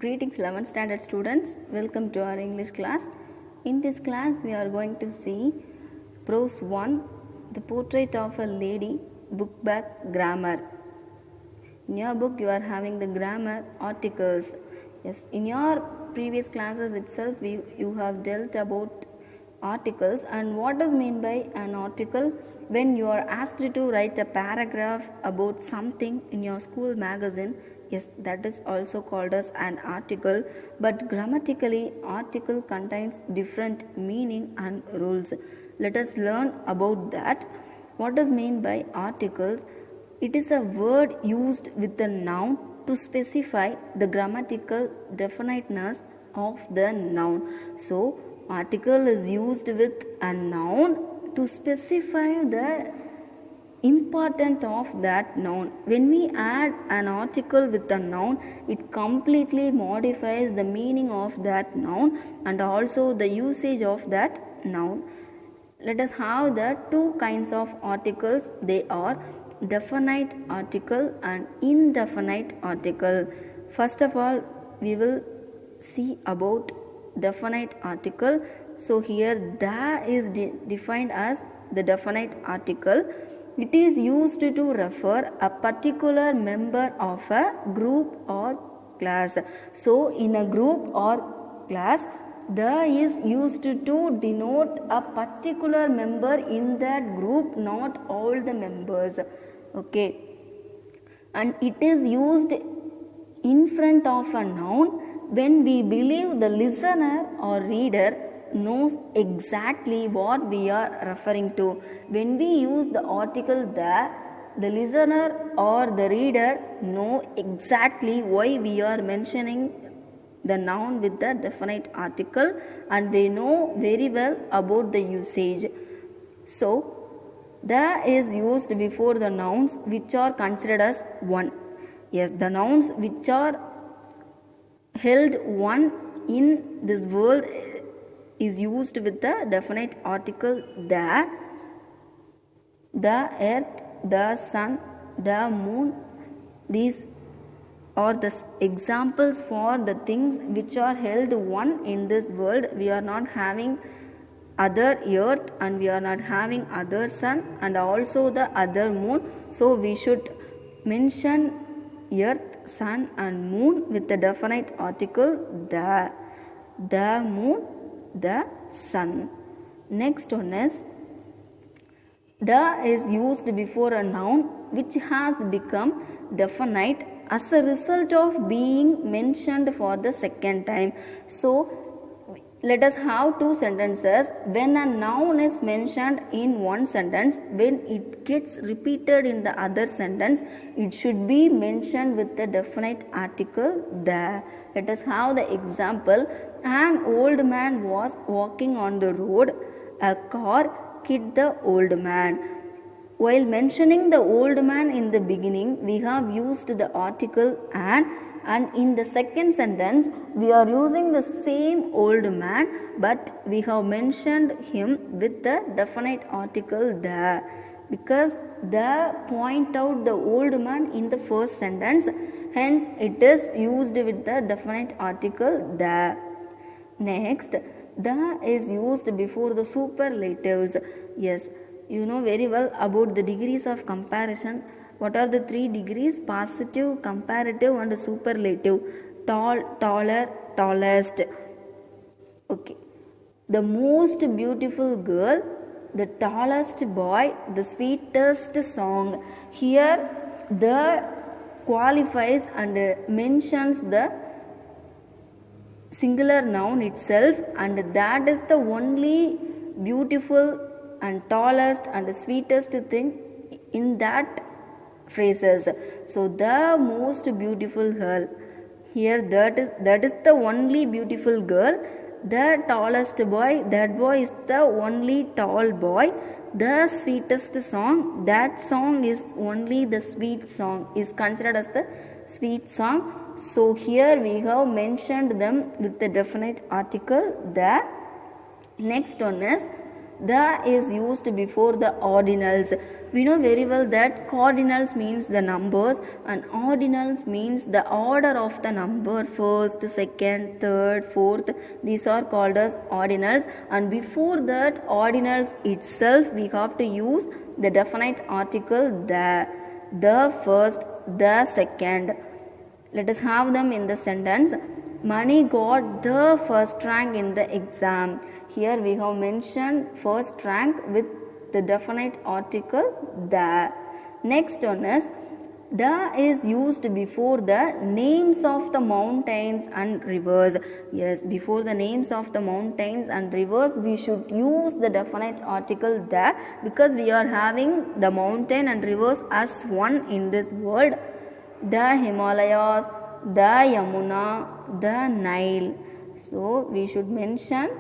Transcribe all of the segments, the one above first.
Greetings 11th standard students, welcome to our English class. In this class we are going to see prose 1, the portrait of a lady, book back grammar. In your book you are having the grammar articles. Yes, in your previous classes itself you have dealt about articles and what is meant by an article. When you are asked to write a paragraph about something in your school magazine, yes, that is also called as an article, but grammatically article contains different meaning and rules. Let us learn about that. What is meant by articles? It is a word used with a noun to specify the grammatical definiteness of the noun. So article is used with a noun to specify the important of that noun. When we add an article with a noun, it completely modifies the meaning of that noun and also the usage of that noun. Let us have the two kinds of articles. They are definite article and indefinite article. First of all, we will see about definite article. So here the is defined as the definite article. It is used to refer a particular member of a group or class. So in a group or class, the is used to denote a particular member in that group, not all the members. Okay, and it is used in front of a noun when we believe the listener or reader knows exactly what we are referring to. When we use the article the listener or the reader know exactly why we are mentioning the noun with the definite article and they know very well about the usage. So the is used before the nouns which are considered as one. Yes, the nouns which are held one in this world is used with the definite article the earth, the sun, the moon. These are the examples for the things which are held one in this world. We are not having other earth and we are not having other sun and also the other moon. So we should mention earth, sun and moon with the definite article the moon, the sun. Next one is the is used before a noun which has become definite as a result of being mentioned for the second time. So let us have two sentences. When a noun is mentioned in one sentence, when it gets repeated in the other sentence, it should be mentioned with the definite article the. Let us have the example. An old man was walking on the road. A car hit the old man. While mentioning the old man in the beginning, we have used the article an, and in the second sentence we are using the same old man but we have mentioned him with the definite article the, because the point out the old man in the first sentence, hence it is used with the definite article the. Next, the is used before the superlatives. Yes, you know very well about the degrees of comparison. What are the three degrees? Positive, comparative and superlative. Tall, taller, tallest. Okay. The most beautiful girl, the tallest boy, the sweetest song. Here the qualifies and mentions the singular noun itself and that is the only beautiful and tallest and sweetest thing in that phrases. So the most beautiful girl, here that is the only beautiful girl. The tallest boy, that boy is the only tall boy. The sweetest song, that song is only the sweet song, is considered as the sweet song. So here we have mentioned them with the definite article the. Next one is The is used before the ordinals. We know very well that cardinals means the numbers and ordinals means the order of the number, first, second, third, fourth. These are called as ordinals, and before that ordinals itself we have to use the definite article the first, the second. Let us have them in the sentence. Mani got the first rank in the exam. Here we have mentioned first rank with the definite article the. Next one is the is used before the names of the mountains and rivers. Yes, before the names of the mountains and rivers we should use the definite article the, because we are having the mountain and rivers as one in this world. The Himalayas, the Yamuna, the Nile. So we should mention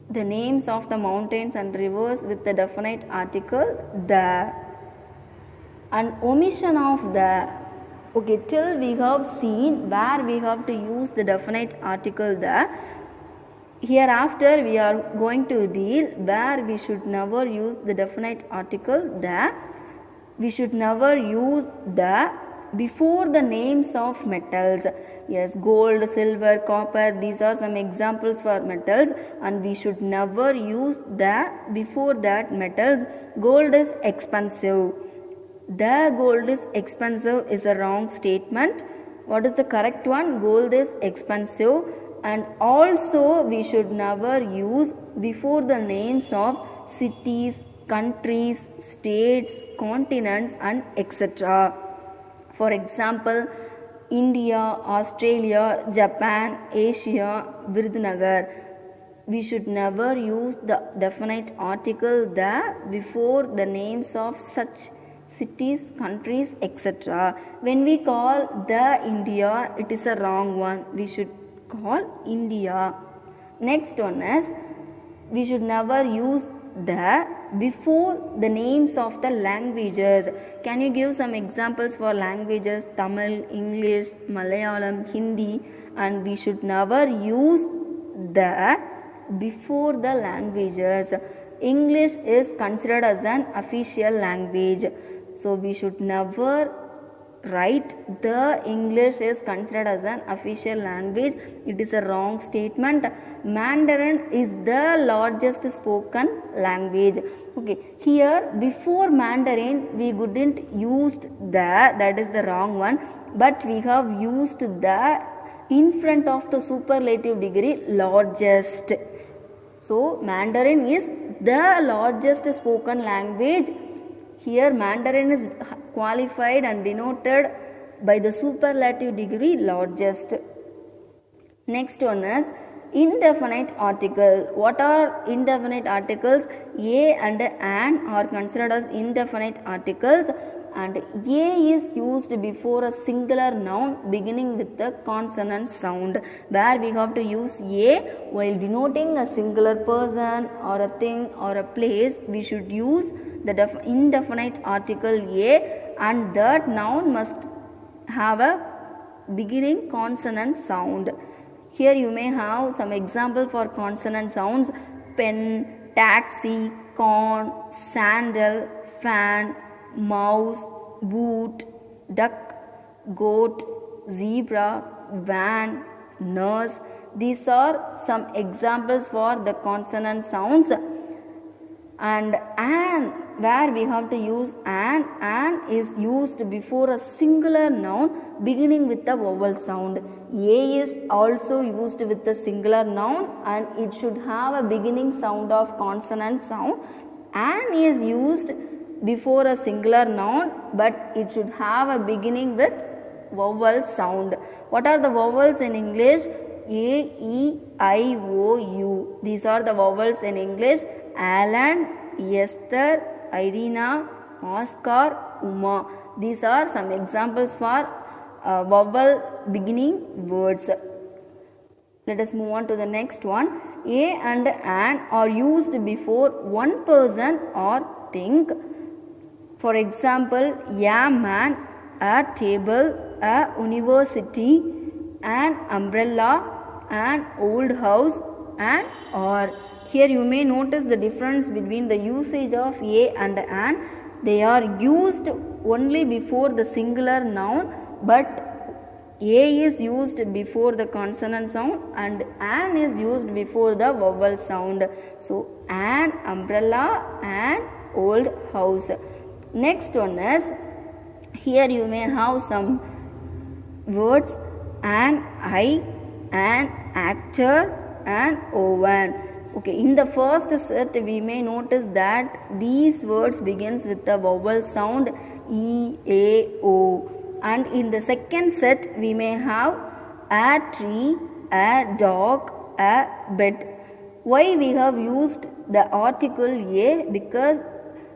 the names of the mountains and rivers with the definite article the. And omission of the. Okay, till we have seen where we have to use the definite article the. Hereafter we are going to deal where we should never use the definite article the. We should never use the before the names of metals. Yes, gold, silver, copper, these are some examples for metals, and we should never use the before that metals. Gold is expensive. The gold is expensive is a wrong statement. What is the correct one? Gold is expensive. And also we should never use before the names of cities, countries, states, continents, and etc. For example, India, Australia, Japan, Asia, Virudhunagar. We should never use the definite article the before the names of such cities, countries, etc. When we call the India, it is a wrong one. We should call India. Next one is we should never use the before the names of the languages. Can you give some examples for languages? Tamil, English, Malayalam, Hindi. And we should never use the before the languages. English is considered as an official language, so we should never write the English is considered as an official language. It is a wrong statement. Mandarin is the largest spoken language. Okay, here before Mandarin we couldn't used that is the wrong one, but we have used the in front of the superlative degree largest. So Mandarin is the largest spoken language. Here Mandarin is qualified and denoted by the superlative degree largest. Next one is indefinite article. What are indefinite articles? A and an are considered as indefinite articles, and A is used before a singular noun beginning with the consonant sound. Where we have to use A while denoting a singular person or a thing or a place, we should use the indefinite article A, and that noun must have a beginning consonant sound. Here you may have some example for consonant sounds: pen, taxi, corn, sandal, fan, mouse, boot, duck, goat, zebra, van, nurse. These are some examples for the consonant sounds. And an, where we have to use an is used before a singular noun beginning with the vowel sound. A is also used with the singular noun and it should have a beginning sound of consonant sound. An is used before a singular noun, but it should have a beginning with vowel sound. What are the vowels in English? A, E, I, O, U. These are the vowels in English. Alan, Esther, Irina, Oscar, Uma. These are some examples for vowel beginning words. Let us move on to the next one. A and an are used before one person or thing. For example, a man, a table, a university, an umbrella, an old house, and or. Here you may notice the difference between the usage of a and an. They are used only before the singular noun, but a is used before the consonant sound and an is used before the vowel sound. So an umbrella and old house. Next one is, here you may have some words, an eye, an actor, and oven. Okay, in the first set we may notice that these words begins with the vowel sound e, a, o, and in the second set we may have a tree, a dog, a bed. Why we have used the article a? Because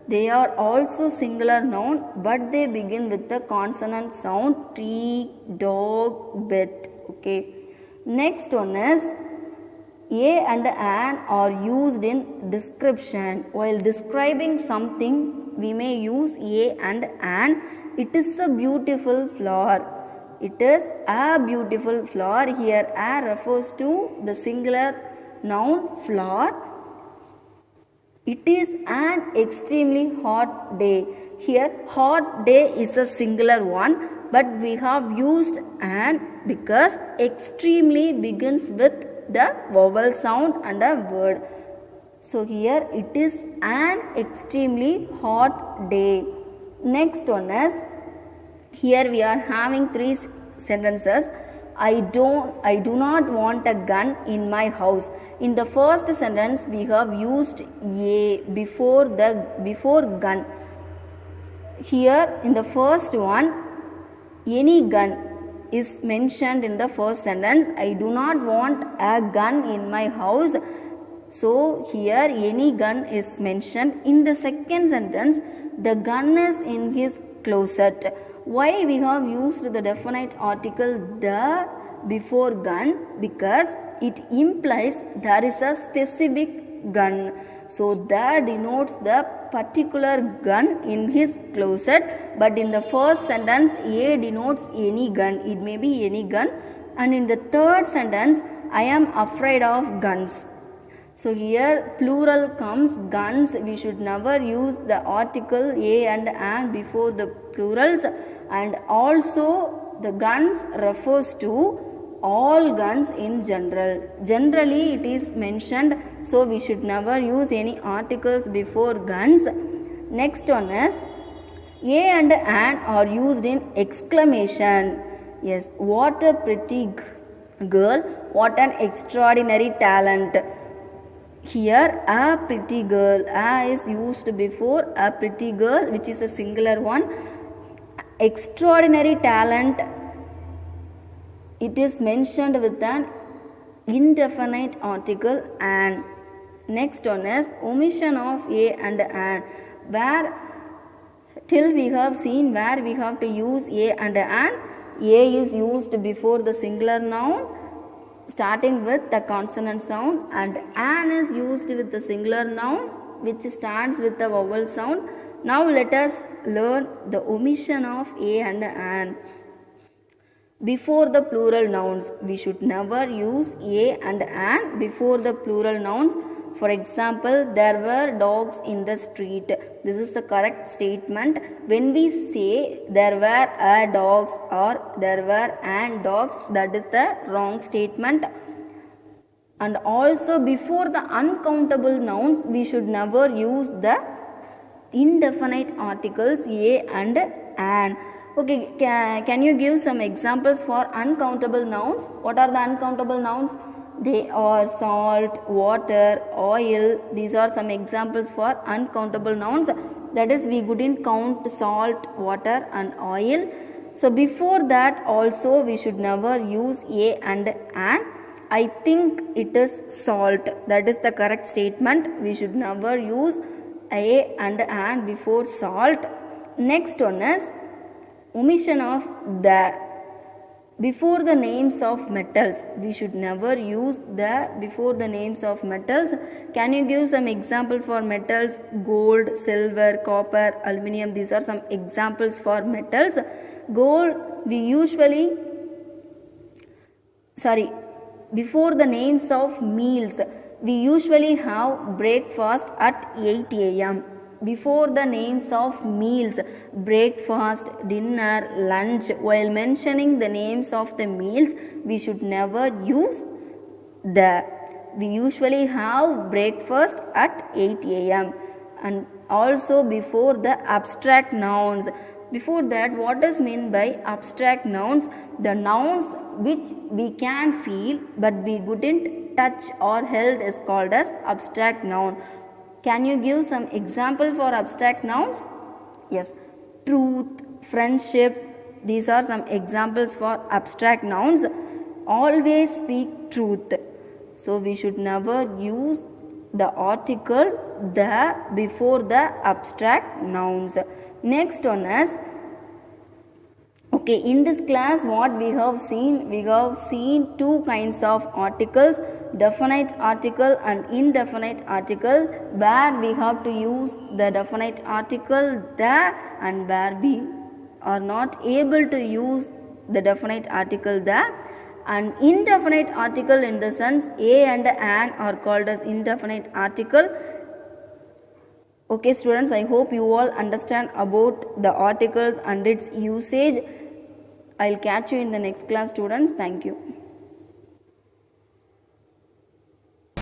they are also singular noun, but they begin with the consonant sound tree, dog, bed. Okay. Next one is, a and an are used in description. While describing something, we may use a and an. It is a beautiful flower. It is a beautiful flower. Here a refers to the singular noun flower. It is an extremely hot day. Here hot day is a singular one, but we have used an because extremely begins with the vowel sound and a word. So here it is an extremely hot day. Next one is, here we are having three sentences. I do not want a gun in my house. In the first sentence we have used a before gun. Here in the first one, any gun is mentioned in the first sentence. I do not want a gun in my house. So here any gun is mentioned. In the second sentence, the gun is in his closet. Why we have used the definite article the before gun? Because it implies there is a specific gun. So the denotes the particular gun in his closet, but in the first sentence a denotes any gun. It may be any gun. And in the third sentence, I am afraid of guns. So here plural comes guns. We should never use the article a and an before the plurals, and also the guns refers to all guns in general. Generally it is mentioned, so we should never use any articles before guns. Next one is, a and an are used in exclamation. Yes, what a pretty girl, what an extraordinary talent. Here a pretty girl, a is used before a pretty girl, which is a singular one. Extraordinary talent, it is mentioned with an indefinite article an. Next one is omission of a and an. Where till we have seen where we have to use a and an. A is used before the singular noun starting with the consonant sound, and an is used with the singular noun which starts with the vowel sound. Now let us learn the omission of a and an. Before the plural nouns, we should never use a and an before the plural nouns. For example, there were dogs in the street. This is the correct statement. When we say there were a dogs or there were an dogs, that is the wrong statement. And also before the uncountable nouns, we should never use the indefinite articles a and an. Okay, can you give some examples for uncountable nouns? What are the uncountable nouns? They are salt, water, oil. These are some examples for uncountable nouns. That is, we couldn't count salt, water and oil. So before that also we should never use a and an. I think it is salt. That is the correct statement. We should never use a and an before salt. Next one is omission of the. Before the names of metals, we should never use the before the names of metals. Can you give some example for metals? Gold, silver, copper, aluminium. These are some examples for metals. Gold, we usually, before the names of meals. We usually have breakfast at 8 a.m. Before the names of meals, breakfast, dinner, lunch, while mentioning the names of the meals, we should never use the. We usually have breakfast at 8 a.m. and also before the abstract nouns. Before that, what is meant by abstract nouns? The nouns which we can feel but we couldn't touch or held is called as abstract noun. Can you give some example for abstract nouns? Yes, truth, friendship, these are some examples for abstract nouns. Always speak truth. So we should never use the article the before the abstract nouns. Next one is, okay, in this class what we have seen two kinds of articles, definite article and indefinite article, where we have to use the definite article the and where we are not able to use the definite article the. And indefinite article in the sense a and an are called as indefinite article. Okay students, I hope you all understand about the articles and its usage. I'll catch you in the next class students. Thank you.